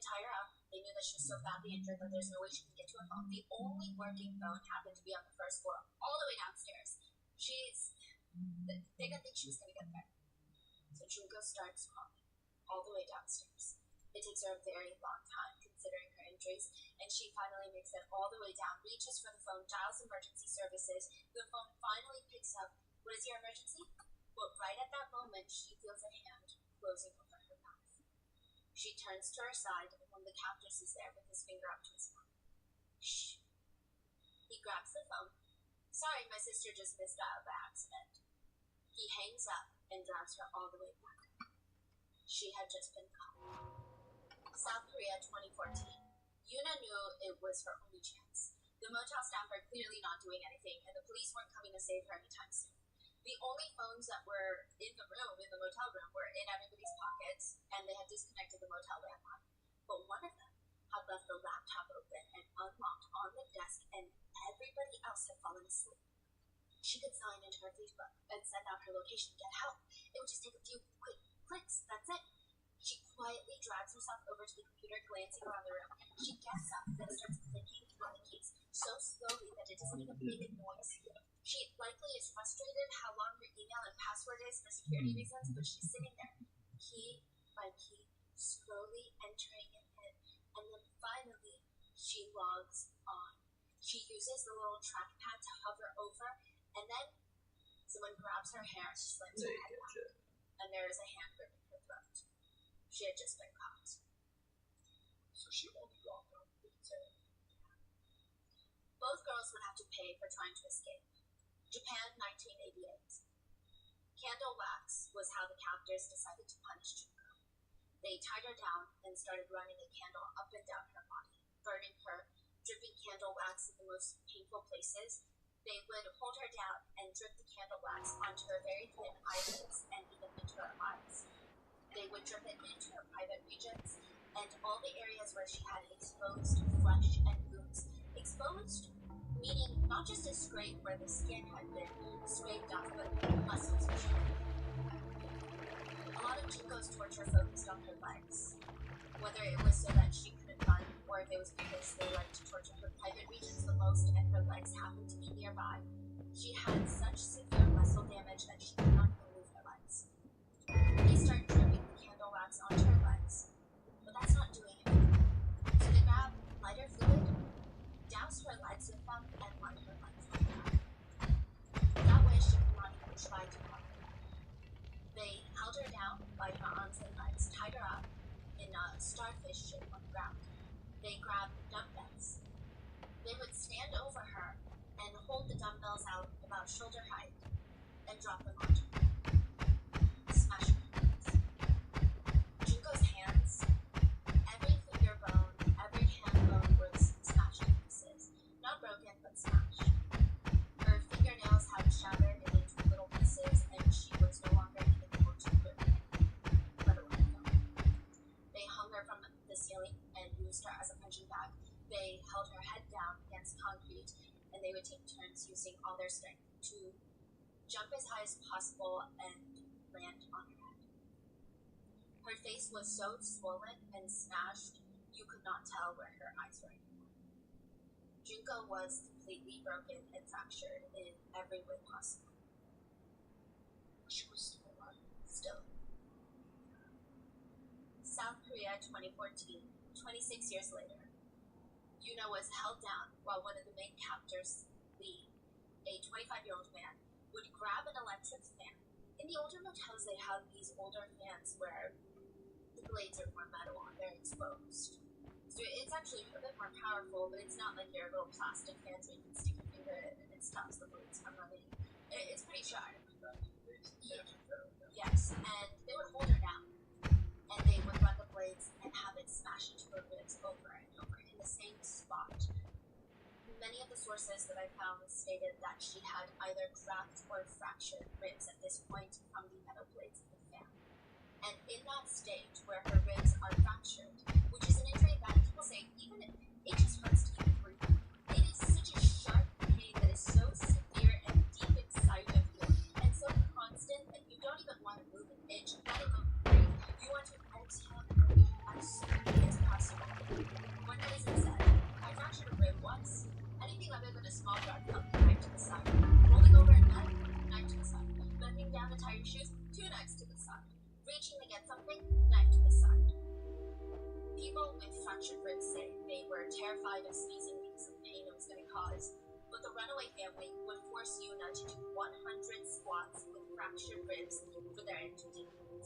tie her up. They knew that she was so badly injured that there's no way she could get to a phone. The only working phone happened to be on the first floor, all the way downstairs. They didn't think she was going to get there. So Junko starts calling all the way downstairs. It takes her a very long time considering her injuries, and she finally makes it all the way down, reaches for the phone, dials emergency services. The phone finally picks up. What is your emergency? Well, right at that moment, she feels a hand closing over her mouth. She turns to her side, and one of the captors is there with his finger up to his mouth. Shh. He grabs the phone. Sorry, my sister just missed out by accident. He hangs up and drives her all the way back. She had just been caught. South Korea 2014. Yuna knew it was her only chance. The motel staff are clearly not doing anything, and the police weren't coming to save her anytime soon. The only phones that were in the motel room, were in everybody's pockets, and they had disconnected the motel landline. But one of them had left the laptop open and unlocked on the desk, and everybody else had fallen asleep. She could sign into her Facebook and send out her location to get help. It would just take a few quick clicks, that's it. She quietly drags herself over to the computer, glancing around the room. She gets up and starts clicking on the keys so slowly that it doesn't even make a noise. She likely is frustrated how long her email and password is for security reasons, but she's sitting there, key by key, slowly entering it in, and then finally, she logs on. She uses the little trackpad to hover over, and then someone grabs her hair and she slams her head back, and there is a hand gripping her throat. She had just been caught. So she only logged on, didn't say. Both girls would have to pay for trying to escape. Japan, 1988. Candle wax was how the captors decided to punish Junko. They tied her down and started running a candle up and down her body, burning her, dripping candle wax in the most painful places. They would hold her down and drip the candle wax onto her very thin eyelids and even into her eyes. They would drip it into her private regions and all the areas where she had exposed flesh and wounds. Exposed meaning not just a scrape where the skin had been scraped off, but muscles and shit. A lot of Junko's torture focused on her legs. Whether it was so that she couldn't run, or if it was because they liked to torture her private regions the most and her legs happened to be nearby. She had such severe muscle damage that she could not even move her legs. They start dripping the candle wax onto her legs, but that's not doing anything. So they grab lighter fluid, douse her legs with them, and light her legs on fire. That way she could not even try to cover them. They held her down by her arms and legs, tied her up in a starfish shape on the ground. They grabbed dumbbells. They would stand over her and hold the dumbbells out about shoulder height and drop them onto her, smashing her legs. Junko's hands, every finger bone, every hand bone was smashed to pieces. Not broken, but smashed. Her fingernails had shattered into little pieces, and she was no longer even able to grip anything, let alone go. They hung her from the ceiling and used her as a punching bag. They held her head down against concrete, and they would take turns using all their strength to jump as high as possible and land on her head. Her face was so swollen and smashed, you could not tell where her eyes were anymore. Junko was completely broken and fractured in every way possible. She was still alive. Still. South Korea 2014, 26 years later. Yuna was held down while one of the main captors, Lee, a 25-year-old man, would grab an electric fan. In the older motels, they have these older fans where the blades are more metal and they're exposed. So it's actually a bit more powerful, but it's not like your little plastic fans where you can stick your finger in and it stops the blades from running. It's pretty sharp. Yes, and they would hold her down, and they would run the blades and have it smash into her ribs over and over in the same spot. Many of the sources that I found stated that she had either cracked or fractured ribs at this point from the metal blades of the fan. And in that state where her ribs are fractured, which is an injury that people say even it just hurts to even breathe. It is such a sharp pain that is so severe and deep inside of you, and so constant that you don't even want to move an inch, not even breathe. You want to exhale and breathe as slowly as possible. One netizen said, I fractured a rib once. Anything other than a small drug cup, knife to the side. Rolling over in bed, knife to the side. Bending down to tie your shoes, 2 knives to the side. Reaching to get something, knife to the side. People with fractured ribs say they were terrified of sneezing because of the pain it was going to cause. But the runaway family would force Yuna to do 100 squats with fractured ribs for their entertainment.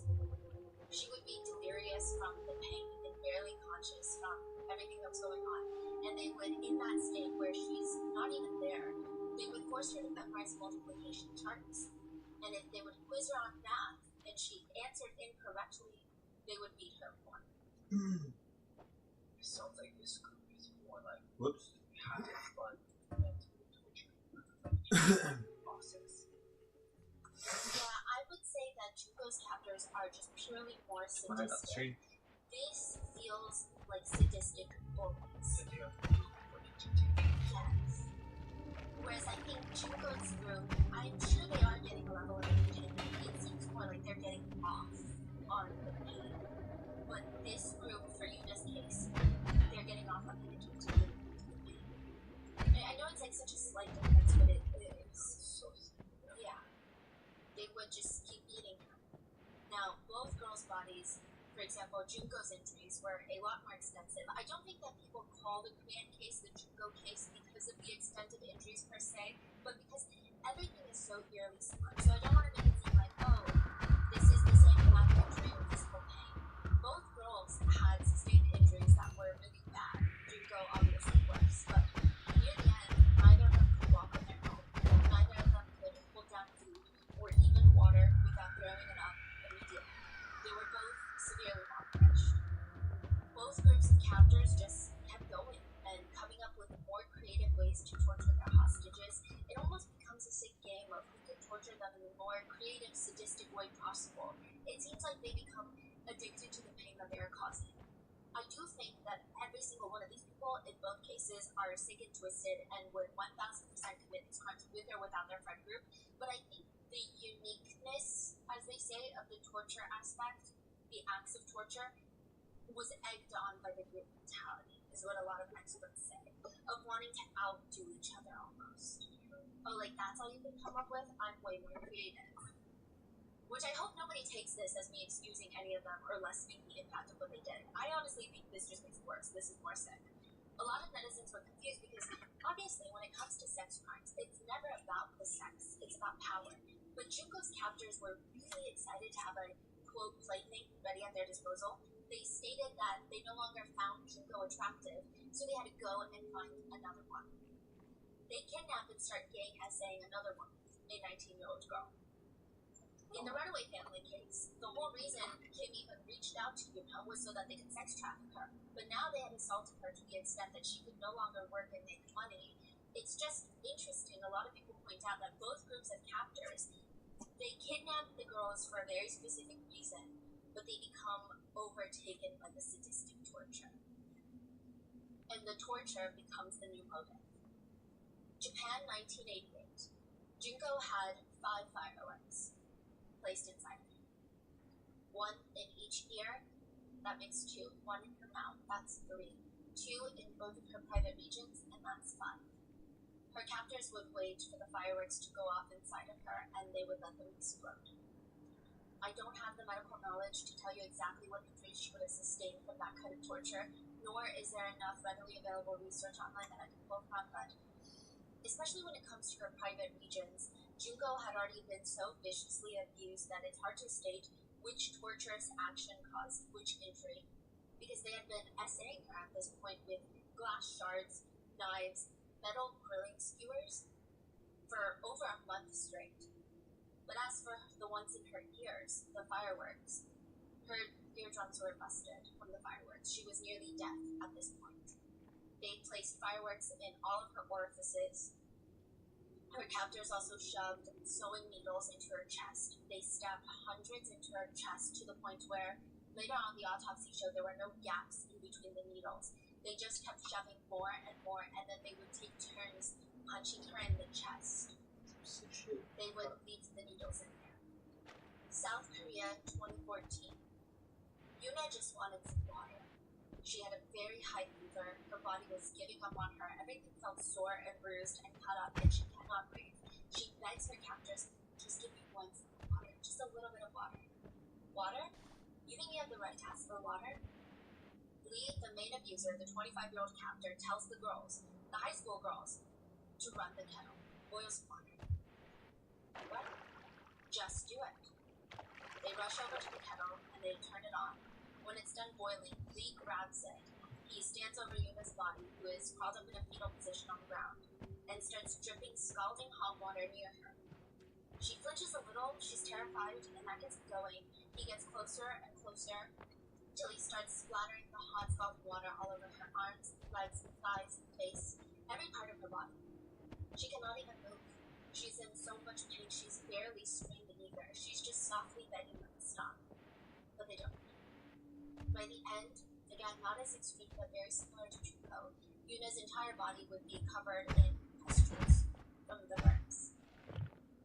She would be delirious from the pain and barely conscious from everything that was going on. And they would, in that state where she's not even there, they would force her to memorize multiplication charts. And if they would quiz her on math and she answered incorrectly, they would beat her more. It sounds like this group is more like Whoops. having fun than torture process. Yeah, I would say that Junko's captors are just purely more Why not sadistic. three? This feels like sadistic bullies. So they are for entertainment. Yes. Whereas I think Junko's group, I'm sure they are getting a level of entertainment. It seems more like they're getting off on the pain. But this group, for Yuna's case, they're getting off on the entertainment. I know it's like such a slight difference, but it is. So Yeah. They would just keep eating her. Now, both girls' bodies, for example, Junko's injuries were a lot more extensive. I don't think that people call the Korean case the Junko case because of the extent of injuries per se, but because everything is so eerily similar. So I don't want to make it seem like, oh, this is the same amount of injury or physical pain. Both girls had sustained injuries that were really bad. Junko obviously worse, but near the end, neither of them could walk on their own. Neither of them could hold down food or even water without throwing it up immediately. They were both severely malnourished. Both groups of captors just kept going and coming up with more creative ways to torture their hostages. It almost becomes a sick game of who can torture them in the more creative, sadistic way possible. It seems like they become addicted to the pain that they are causing. I do think that every single one of these people, in both cases, are sick and twisted and would 1000% commit these crimes with or without their friend group. But I think the uniqueness, as they say, of the torture aspect, the acts of torture, was egged on by the group mentality, is what a lot of experts say, of wanting to outdo each other almost. Oh, like that's all you can come up with? I'm way more creative. Which I hope nobody takes this as me excusing any of them or lessening the impact of what they did. I honestly think this just makes it worse. This is more sick. A lot of netizens were confused because obviously when it comes to sex crimes, it's never about the sex, it's about power. But Junko's captors were really excited to have a quote plaything ready at their disposal. They stated that they no longer found Junko attractive, so they had to go and find another one. They kidnap and start gang essaying another one, a 19-year-old girl. In the runaway family case, the whole reason Kim even reached out to Yuna was so that they could sex traffic her. But now they had assaulted her to the extent that she could no longer work and make money. It's just interesting. A lot of people point out that both groups of captors, they kidnap the girls for a very specific reason, but they become overtaken by the sadistic torture. And the torture becomes the new motive. Japan, 1988. Junko had 5 fireworks placed inside her. 1 in each ear, that makes 2. 1 in her mouth, that's 3. 2 in both of her private regions, and that's 5. Her captors would wait for the fireworks to go off inside of her, and they would let them explode. I don't have the medical knowledge to tell you exactly what injuries she would have sustained from that kind of torture, nor is there enough readily available research online that I can pull from, but especially when it comes to her private regions, Junko had already been so viciously abused that it's hard to state which torturous action caused which injury, because they had been essaying her at this point with glass shards, knives, metal grilling skewers for over a month straight. But as for the ones in her ears, the fireworks, her eardrums were busted from the fireworks. She was nearly deaf at this point. They placed fireworks in all of her orifices. Her captors also shoved sewing needles into her chest. They stabbed hundreds into her chest to the point where later on the autopsy showed there were no gaps in between the needles. They just kept shoving more and more, and then they would take turns punching her in the chest. They would leave the needles in there. South Korea, 2014. Yuna just wanted some water. She had a very high fever, her body was giving up on her, everything felt sore and bruised and cut up, and she cannot breathe. She begs her captors, just give me one sip of water, just a little bit of water. Water? You think you have the right to ask for water? Lee, the main abuser, the 25-year-old captor, tells the girls, the high school girls, to run the kettle, boil some water. What? Just do it. They rush over to the kettle and they turn it on. When it's done boiling, Lee grabs it. He stands over Yuna's body, who is crawled up in a fetal position on the ground, and starts dripping scalding hot water near her. She flinches a little, she's terrified, and that gets him going. He gets closer and closer, till he starts splattering the hot scalding water all over her arms, legs, thighs, face, every part of her body. She cannot even move. She's in so much pain, she's barely screaming either. She's just softly begging them to stop. But they don't. By the end, again, not as extreme, but very similar to Truco, Yuna's entire body would be covered in pustules from the burns.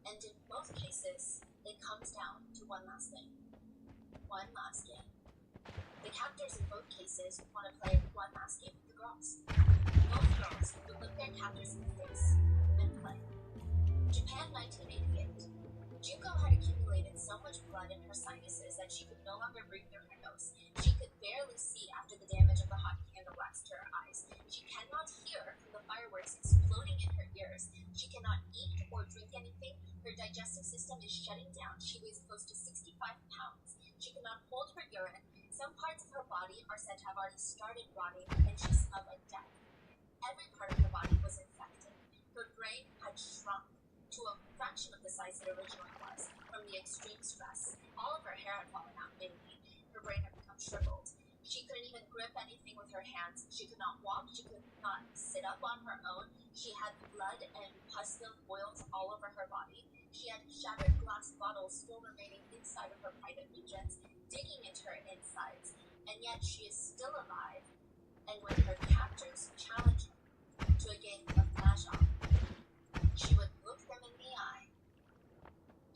And in both cases, it comes down to one last thing. One last game. The captors in both cases want to play one last game with the girls. Both girls would look their captors in the face and play. Japan, 1988. Junko had accumulated so much blood in her sinuses that she could no longer breathe through her nose. She could barely see after the damage of the hot candle wax to her eyes. She cannot hear from the fireworks exploding in her ears. She cannot eat or drink anything. Her digestive system is shutting down. She weighs close to 65 pounds. She cannot hold her urine. Some parts of her body are said to have already started rotting, and she smelled like death. Every part of her body was infected. Her brain had shrunk to a fraction of the size it originally was from the extreme stress. All of her hair had fallen out mainly. Her brain had become shriveled. She couldn't even grip anything with her hands. She could not walk. She could not sit up on her own. She had blood and pus-filled boils all over her body. She had shattered glass bottles still remaining inside of her private regions, digging into her insides, and yet she is still alive. And when her captors challenge her to a game of mahjong, she would look them in the eye,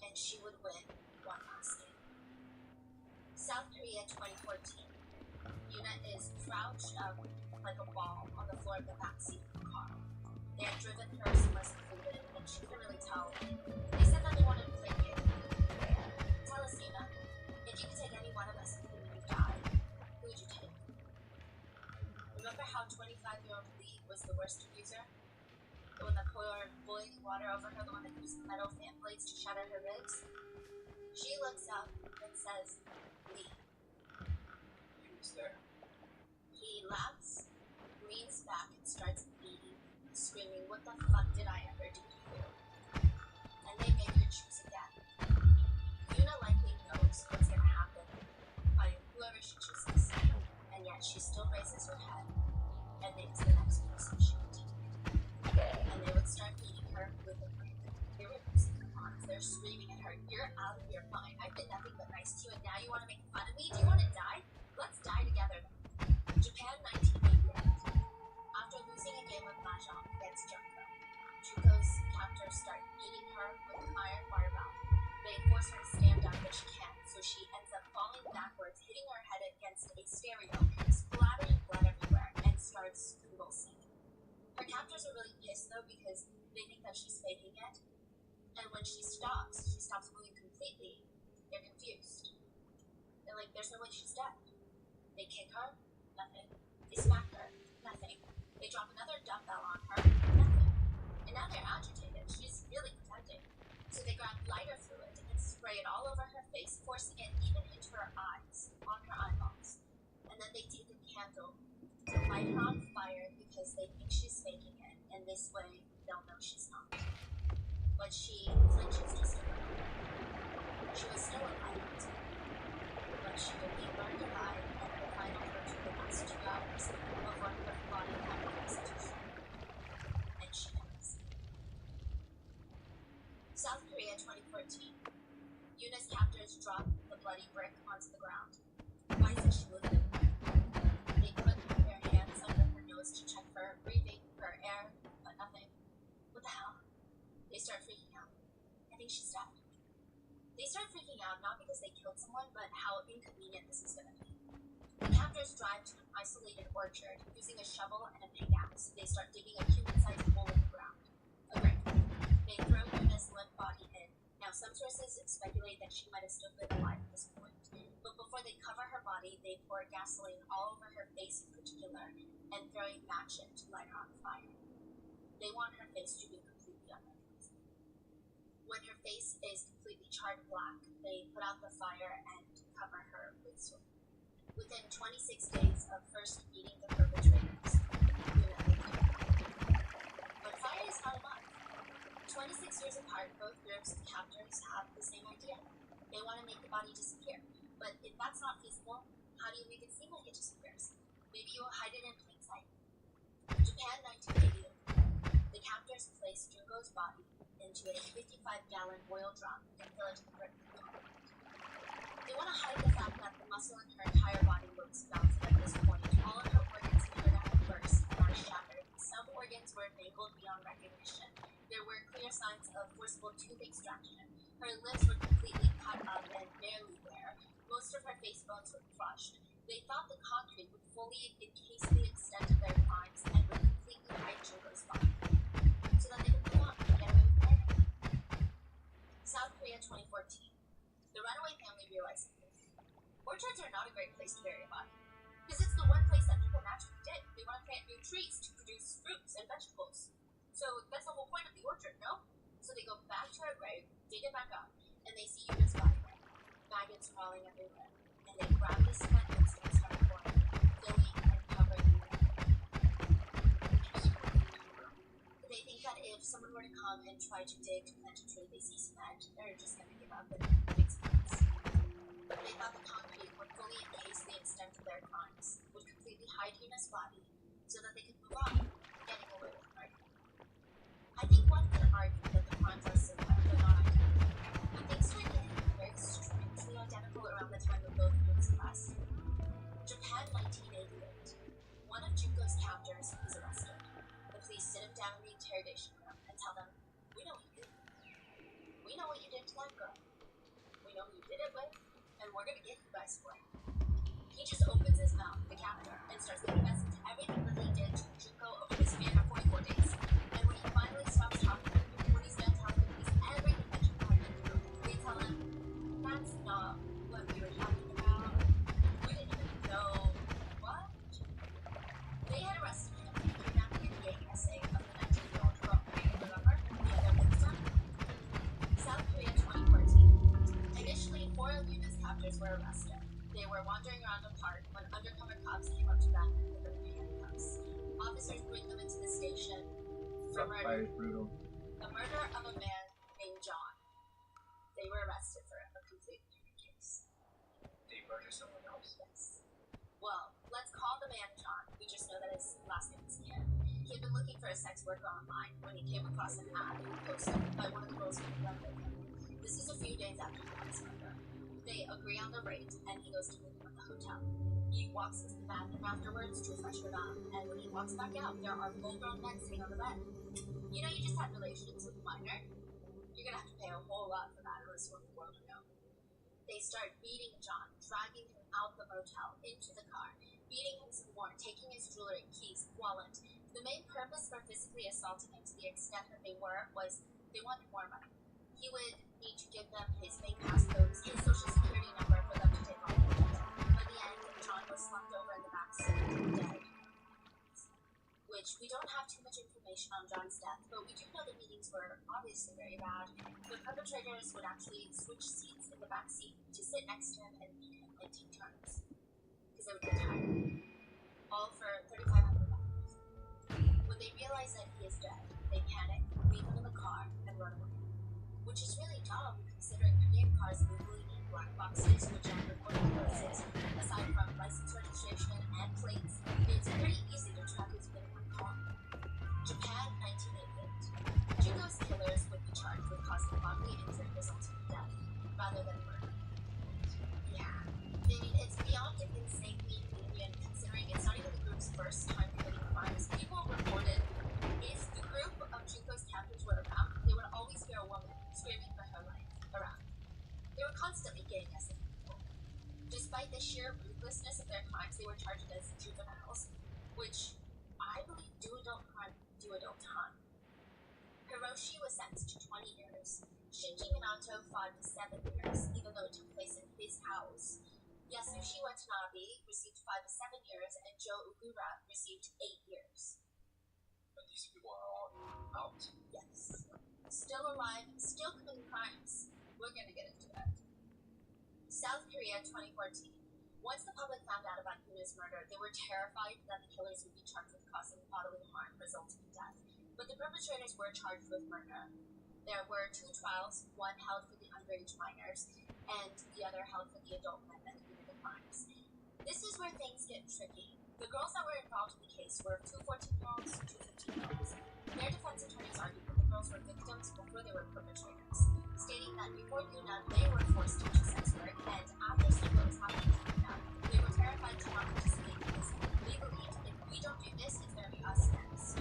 and she would win one last game. South Korea, 2014. Yuna is crouched up like a ball on the floor of the backseat of the car. They had driven her somewhere secluded, and she couldn't really tell. They said that they wanted to play a game. Tell us, Yuna, if you could take any one of us when you died, who would you take? Remember how 25-year-old Lee was the worst abuser? The one that poured boiling water over her, the one that used metal fan blades to shatter her ribs? She looks up and says, Lee. He was there. He laughs, leans back, and starts beating, screaming, what the fuck did I ever do to you? And they make her choose again. Yuna likely knows what's gonna happen by whoever she chooses, and yet she still raises her head and makes the next person she would take. And they would start beating her with a brick. They were using her arms. They're screaming at her, you're out of your mind. I've been nothing but nice to you, and now you want to make fun of me? Do you want to die? Let's die together. Japan, 1988. After losing a game of mahjong against Junko's captors start beating her with an iron barbell. They force her to stand up, but she can't, so she ends up falling backwards, hitting her head against a stereo, splattering blood everywhere, and starts convulsing. Her captors are really pissed though, because they think that she's faking it. And when she stops moving completely, they're confused. They're like, there's no way she's dead. They kick her, nothing. They smack her, nothing. They drop another dumbbell on her, nothing. And now they're agitated. She's really pretending. So they grab lighter fluid and spray it all over her face, forcing it even into her eyes, on her eyeballs. And then they take a candle to light her on fire because they think she's faking it, and this way they'll know she's not. But she flinches just a little. She was still alive, but she didn't learn to lie, and her final words were the last 2 hours before her body had been execution. And she dies. South Korea, 2014. Yuna's captors drop the bloody brick onto the ground. Why isn't she moving? They put their hands under her nose to check for her breathing, her air, but nothing. What the hell? They start freaking out. I think she's dead. They start freaking out not because they killed someone, but how inconvenient this is going to be. The captors captors drive to an isolated orchard. Using a shovel and a pickaxe, they start digging a human-sized hole in the ground. A grave. They throw Yuna's limp body in. Now, some sources speculate that she might have still been alive at this point. But before they cover her body, they pour gasoline all over her face in particular and throw a match in to light her on fire. They want her face to be completely unrecognizable. When her face is completely charred black, they put out the fire and cover her with soot. Within 26 days of first meeting the perpetrators, Yuna lived. But fire is not enough. 26 years apart, both groups of captors have the same idea. They want to make the body disappear. But if that's not feasible, how do you make it seem like it disappears? Maybe you'll hide it in plain sight. Japan, 1988. The captors place Junko's body into a 55-gallon oil drum and fill it to the brim with concrete. They want to hide the fact that the muscle in her entire body looks melted at this point. All of her organs appear to have burst and are shattered. Some organs were mangled beyond recognition. There were clear signs of forcible tooth extraction. Her lips were completely cut up and barely bare. Most of her face bones were crushed. They thought the concrete would fully encase the extent of their crimes and would completely hide Junko's body, so that they could move on and get away with murder. South Korea, 2014. The runaway family realized something. Orchards are not a great place to bury a body, because it's the one place that people naturally dig. They want to plant new trees to produce fruits and vegetables. So that's the whole point of the orchard, no? So they go back to her grave, dig it back up, and they see Yuna's body there. Maggots crawling everywhere, and they grab the cement mix and start pouring, filling and covering Yuna. They think that if someone were to come and try to dig to plant a tree, they see cement, they're just going to give up and fix things. They thought the concrete would fully encase the extent of their crimes, would completely hide Yuna's body, so that they could move on, getting away with murder. I think one could argue that the crimes are similar, but not identical. But things started getting very strangely identical around the time of both groups' arrests. Japan, 1988. One of Junko's captors is arrested. The police sit him down in the interrogation room and tell them, "We know what you did. We know what you did to that girl. We know who you did it with, and we're gonna get you guys for it." He just opens his mouth, the captor, and starts confessing to everything that they did to Junko over the span of 44 days. And when he finally stops talking, when he's done telling the police everything that Junko had been through, they tell him, "That's not what we were talking about. We didn't even know what." They had arrested him for kidnapping and gang essay of the 19-year-old girl. Remember? The other victim? South Korea, 2014. Initially, 4 of Yuna's captors were arrested. They were wandering around a park when undercover cops came up to them and put them in handcuffs. Officers bring them into the station for murder. The murder of a man named John. They were arrested for a completely different case. They murdered someone else? Yes. Well, let's call the man John. We just know that his last name is Kim. He had been looking for a sex worker online when he came across an ad posted by one of the girls who had run with him. This is a few days after Yuna's murder. They agree on the rate, and he goes to meet them at the hotel. He walks into the bathroom afterwards to refresh her down, and when he walks back out, there are full-grown men sitting on the bed. You know, you just had relations with a minor. You're gonna have to pay a whole lot for that, or else the world will know. They start beating John, dragging him out the motel, into the car, beating him some more, taking his jewelry, keys, wallet. The main purpose for physically assaulting him to the extent that they were was they wanted more money. He would need to give them his bank passcodes, his social security number for them to take off. By the end, John was slumped over in the backseat, dead. Which we don't have too much information on John's death, but we do know the meetings were obviously very bad. The perpetrators would actually switch seats in the backseat to sit next to him and beat him and take turns, because they would get tired. All for $3,500. When they realize that he is dead, they panic, leave him in the car, and run away. Which is really dumb, considering Korean cars legally need black boxes, which are recording devices. Aside from license registration and plates, it's pretty easy to track who's been in my car. Japan, 1988. Junko's killers would be charged with causing bodily injury resulting in death, rather than murder. Yeah, I mean, it's beyond insanely lenient, considering it's not even the group's first time committing crimes. People reported if the group of Junko's captors were around, they would always hear a woman screaming for her life around. They were constantly gang essing people. Despite the sheer ruthlessness of their were charged as juveniles, which I believe do adult time. Hiroshi was sentenced to 20 years. Shinji Minato fought 7 years, even though it took place in his house. Yasushi Watanabe received 5 to 7 years, and Joe Ugura received 8 years. But these people are all out. Yes. Still alive, still committing crimes. We're gonna get into it. South Korea 2014. Once the public found out about Yuna's murder, they were terrified that the killers would be charged with causing bodily harm resulting in death. But the perpetrators were charged with murder. There were 2 trials, one held for the underage minors, and the other held for the adult men that committed the crimes. This is where things get tricky. The girls that were involved in the case were 2 14-year-olds, 2 15-year-olds. Their defense attorneys argued that the girls were victims before they were perpetrators, stating that before Yuna, they were forced into sex work, and after something was happening to Yuna, they were terrified to not participate because they believed if we don't do this, it's going to be us next.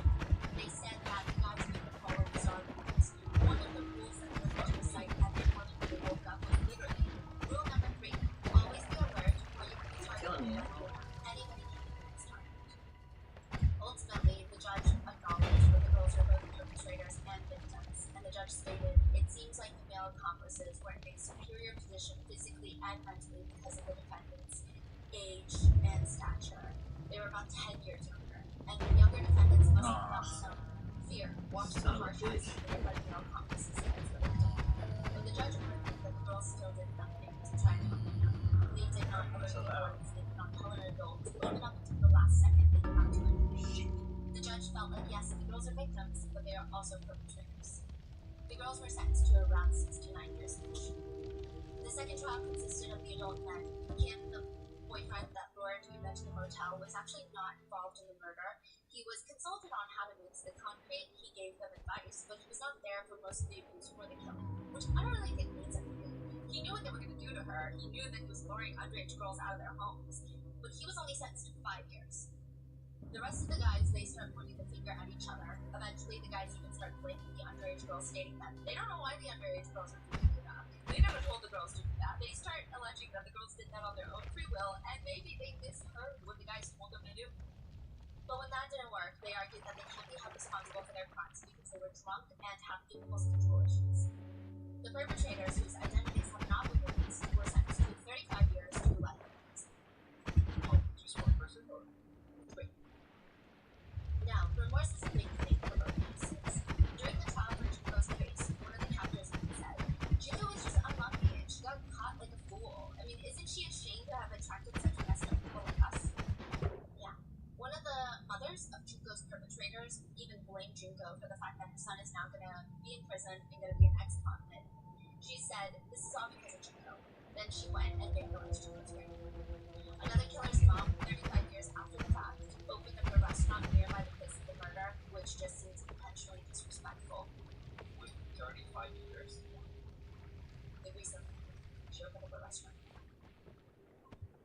They said that the guys made them follow bizarre rules. One of the rules that the girls recite every morning when they woke up was literally rule number 3: always be alert, or you can be targeted. Anybody can be the next target. Ultimately, the judge acknowledged that the girls were both perpetrators and victims, and the judge stated, "It seems like the male accomplices were in a superior position physically and mentally because of the defendants' age and stature. They were about 10 years younger, and the younger defendants must have felt some fear watching the harsh acts committed by the male accomplices against the victim." But the judge argued that the girls still did nothing to try to help them. They did not obey orders, they did not tell an adult, even up until the last second they did not do anything. The judge felt like, yes, the girls are victims, but they are also perpetrators. The girls were sentenced to around 6 to 9 years each. The second trial consisted of the adult men. Kim, the boyfriend that lured Yuna to the motel, was actually not involved in the murder. He was consulted on how to mix the concrete, he gave them advice, but he was not there for most of the abuse or the killing, which I don't really think means anything. He knew what they were going to do to her, he knew that he was luring underage girls out of their homes, but he was only sentenced to 5 years. The rest of the guys, they start pointing the finger at each other. Eventually, the guys even start blaming the underage girls, stating that they don't know why the underage girls are doing that. They never told the girls to do that. They start alleging that the girls did that on their own free will, and maybe they misheard what the guys told them to do. But when that didn't work, they argued that they can't be held responsible for their crimes because they were drunk and have impulse control issues. The perpetrators, whose identities have not been released, were sentenced to 35 years to life in prison. Oh, just one person or 3. Now, remorse is a big thing for both cases. During the trial for Junko's case, one of the captors even said, "Junko was just unlucky and she got caught like a fool. I mean, isn't she ashamed to have attracted such messed up people like us?" Yeah. One of the mothers of Junko's perpetrators even blamed Junko for the fact that her son is now going to be in prison and going to be an ex-convict. She said, "This is all because of Junko." Then she went and vandalized Junko's grave. Another killer's mom, 35 years after the fact, opened up a restaurant nearby the place of the murder, which just seems intentionally disrespectful. wait, 35 years? Like recently, she opened up a restaurant.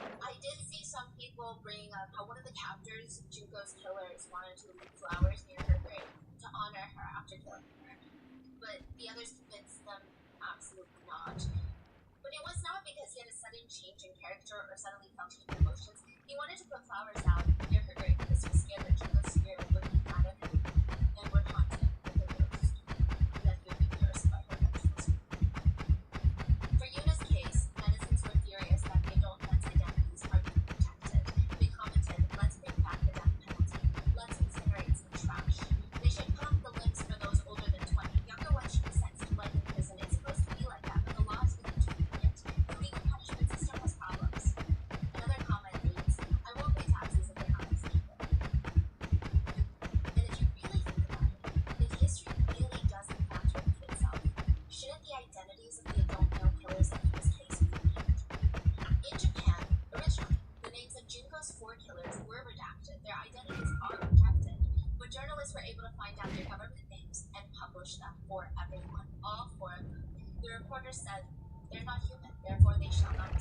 I did see some people bring up how one of the captors, Junko's killers, wanted to leave flowers near her grave to honor her after killing her. But the others convinced them absolutely not. But it was not because he had a sudden change in character or suddenly felt human emotions. He wanted to put flowers down near her grave because he was scared that Junko's spirit would be mad at him and would haunt him with a ghost, and that he would be cursed by her vengeful spirit. For Yuna's case, netizens were furious that the adult men's identities are being protected. They commented, "Let's bring back the death penalty. Let's incinerate some trash. They should cut off the limbs for those older than 20. Younger ones should be sentenced to life in prison. It's supposed to be like that, but the law is really too lenient. The legal punishment system has problems." Another comment reads, "I won't pay taxes if they're not executed." And if you really think about it, if history really does in fact repeat itself, shouldn't the identities of the adult male killers in this case be repeated? In Japan, originally, the names of Junko's 4 killers were redacted. Their identities are protected, but journalists were able to find out their government names and publish them for everyone, all 4 of them. The reporter said, "They're not human, therefore they shall not be